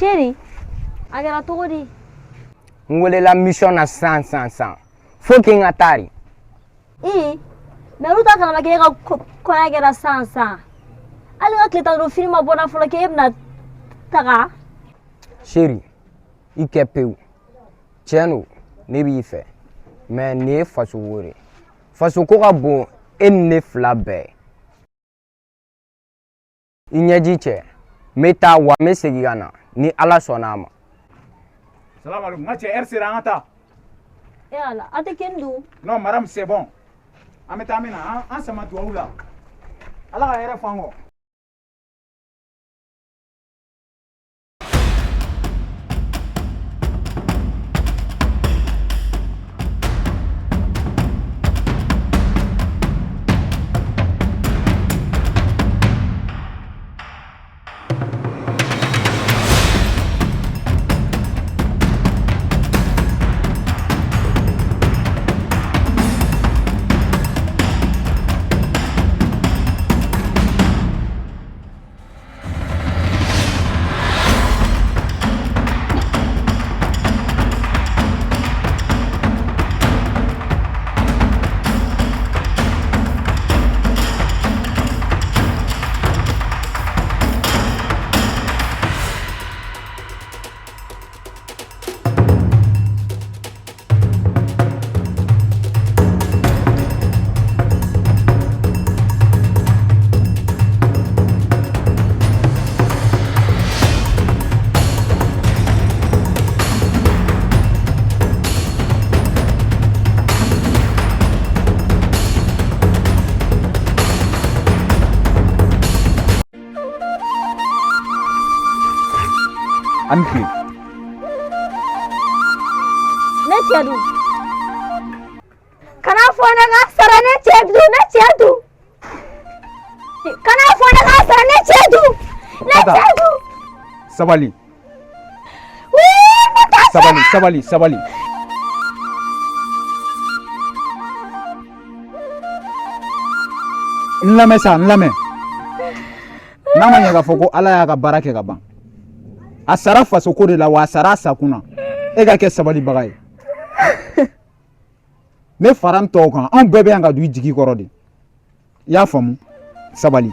Chérie, agora tô ali. La mission na 100. Faut que ngatari. Mais luta kana makega ko agera sansa. Ali ngakleta do film abona fula ke ebna taga. Chérie, il kepeu. Tiens, ne b'i fɛ mais nin ye faso wore faso ko ka bon e ni ne fila bɛɛ i ɲɛji cɛ n bɛ taa wa n bɛ segin ka na ni ala sɔnna a ma. Salam alaikum. Nga cɛ sera an ka taa. Yala ate kendu. Non madame c'est bon. An bɛ taa min na an sama duwawu la ala ka hɛrɛ f'an kɔ. Anki. Ne cedu. Kana fona ga sara ne cedu. Kana fona ga sara ne cedu. Sabali. Sabali. Nlame sa. N'a ma ɲɛ k'a fɔ ko ala y'a ka baara kɛ ka ban. A sara faso ko de la wa a sara a sakuna. E ka kɛ sabalibaga ye. Ne fara n tɔw kan anw bɛɛ bɛ yan ka don i jigi kɔrɔ de. I y'a faamu? Sabali.